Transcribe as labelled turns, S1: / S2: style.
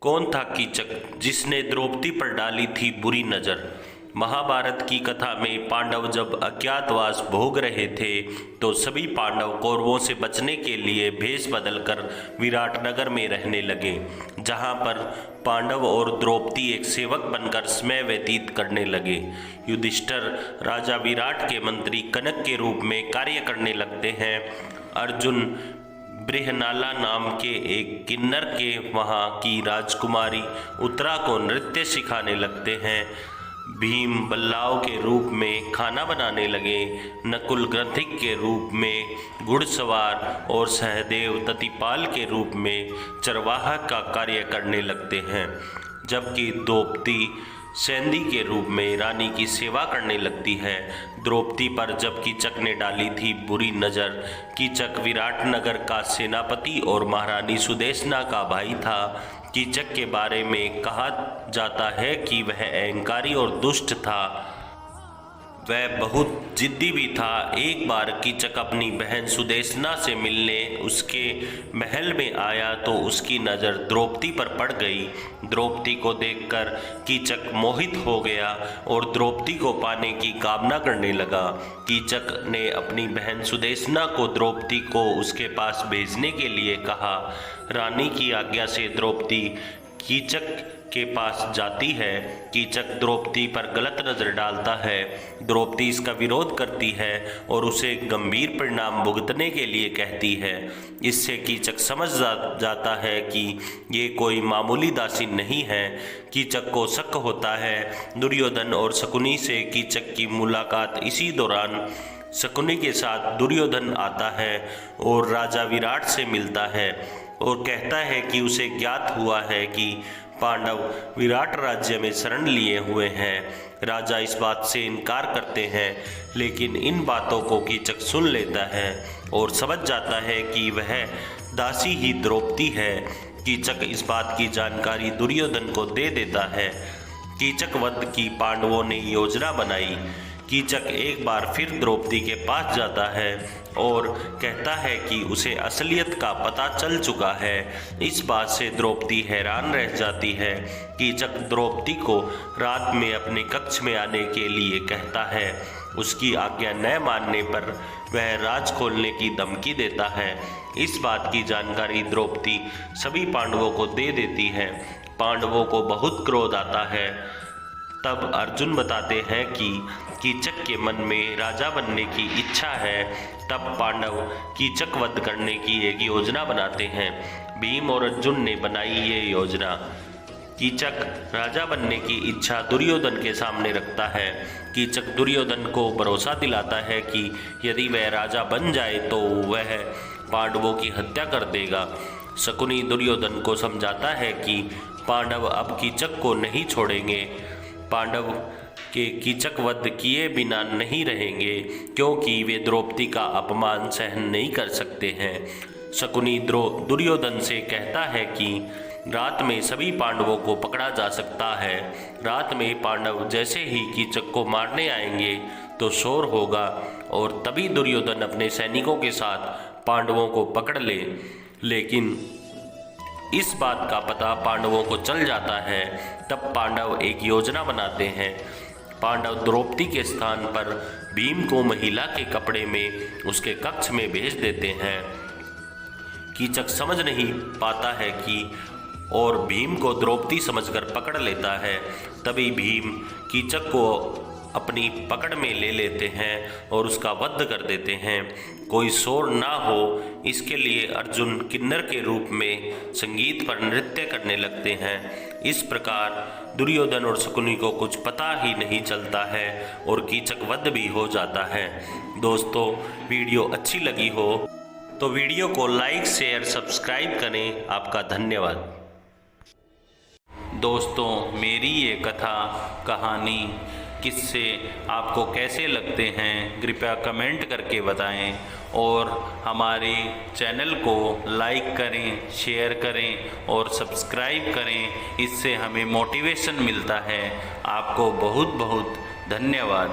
S1: कौन था कीचक जिसने द्रौपदी पर डाली थी बुरी नज़र। महाभारत की कथा में पांडव जब अज्ञातवास भोग रहे थे तो सभी पांडव कौरवों से बचने के लिए भेष बदलकर विराटनगर में रहने लगे, जहां पर पांडव और द्रौपदी एक सेवक बनकर समय व्यतीत करने लगे। युधिष्ठिर राजा विराट के मंत्री कनक के रूप में कार्य करने लगते हैं। अर्जुन बृहनाला नाम के एक किन्नर के वहाँ की राजकुमारी उत्तरा को नृत्य सिखाने लगते हैं। भीम बल्लाव के रूप में खाना बनाने लगे। नकुल ग्रंथिक के रूप में घुड़सवार और सहदेव ततिपाल के रूप में चरवाहा का कार्य करने लगते हैं, जबकि द्रौपदी सैंदी के रूप में रानी की सेवा करने लगती है। द्रौपदी पर जब कीचक ने डाली थी बुरी नज़र। कीचक विराटनगर का सेनापति और महारानी सुदेशना का भाई था। कीचक के बारे में कहा जाता है कि वह अहंकारी और दुष्ट था। वह बहुत जिद्दी भी था। एक बार कीचक अपनी बहन सुदेशना से मिलने उसके महल में आया तो उसकी नज़र द्रौपदी पर पड़ गई। द्रौपदी को देखकर कीचक मोहित हो गया और द्रौपदी को पाने की कामना करने लगा। कीचक ने अपनी बहन सुदेशना को द्रौपदी को उसके पास भेजने के लिए कहा। रानी की आज्ञा से द्रौपदी कीचक के पास जाती है। कीचक द्रौपदी पर गलत नज़र डालता है। द्रौपदी इसका विरोध करती है और उसे गंभीर परिणाम भुगतने के लिए कहती है। इससे कीचक समझ जाता है कि ये कोई मामूली दासी नहीं है। कीचक को शक होता है। दुर्योधन और शकुनी से कीचक की मुलाकात इसी दौरान शकुनी के साथ दुर्योधन आता है और राजा विराट से मिलता है और कहता है कि उसे ज्ञात हुआ है कि पांडव विराट राज्य में शरण लिए हुए हैं। राजा इस बात से इनकार करते हैं, लेकिन इन बातों को कीचक सुन लेता है और समझ जाता है कि वह दासी ही द्रौपदी है। कीचक इस बात की जानकारी दुर्योधन को दे देता है। कीचक वध की पांडवों ने योजना बनाई। कीचक एक बार फिर द्रौपदी के पास जाता है और कहता है कि उसे असलियत का पता चल चुका है। इस बात से द्रौपदी हैरान रह जाती है। कीचक द्रौपदी को रात में अपने कक्ष में आने के लिए कहता है। उसकी आज्ञा न मानने पर वह राज खोलने की धमकी देता है। इस बात की जानकारी द्रौपदी सभी पांडवों को दे देती है। पांडवों को बहुत क्रोध आता है। तब अर्जुन बताते हैं कि कीचक के मन में राजा बनने की इच्छा है। तब पांडव कीचक वध करने की एक योजना बनाते हैं। भीम और अर्जुन ने बनाई ये योजना। कीचक राजा बनने की इच्छा दुर्योधन के सामने रखता है। कीचक दुर्योधन को भरोसा दिलाता है कि यदि वह राजा बन जाए तो वह पांडवों की हत्या कर देगा। शकुनी दुर्योधन को समझाता है कि पांडव अब कीचक को नहीं छोड़ेंगे। पांडव के कीचक वध किए बिना नहीं रहेंगे, क्योंकि वे द्रौपदी का अपमान सहन नहीं कर सकते हैं। शकुनी दुर्योधन से कहता है कि रात में सभी पांडवों को पकड़ा जा सकता है। रात में पांडव जैसे ही कीचक को मारने आएंगे तो शोर होगा और तभी दुर्योधन अपने सैनिकों के साथ पांडवों को पकड़ ले। लेकिन इस बात का पता पांडवों को चल जाता है। तब पांडव एक योजना बनाते हैं। पांडव द्रौपदी के स्थान पर भीम को महिला के कपड़े में उसके कक्ष में भेज देते हैं। कीचक समझ नहीं पाता है कि और भीम को द्रौपदी समझकर पकड़ लेता है। तभी भीम कीचक को अपनी पकड़ में ले लेते हैं और उसका वध कर देते हैं। कोई शोर ना हो इसके लिए अर्जुन किन्नर के रूप में संगीत पर नृत्य करने लगते हैं। इस प्रकार दुर्योधन और शकुनी को कुछ पता ही नहीं चलता है और कीचक वध भी हो जाता है। दोस्तों, वीडियो अच्छी लगी हो तो वीडियो को लाइक शेयर सब्सक्राइब करें। आपका धन्यवाद।
S2: दोस्तों, मेरी ये कथा कहानी किस्से आपको कैसे लगते हैं कृपया कमेंट करके बताएं और हमारे चैनल को लाइक करें, शेयर करें और सब्सक्राइब करें। इससे हमें मोटिवेशन मिलता है। आपको बहुत बहुत धन्यवाद।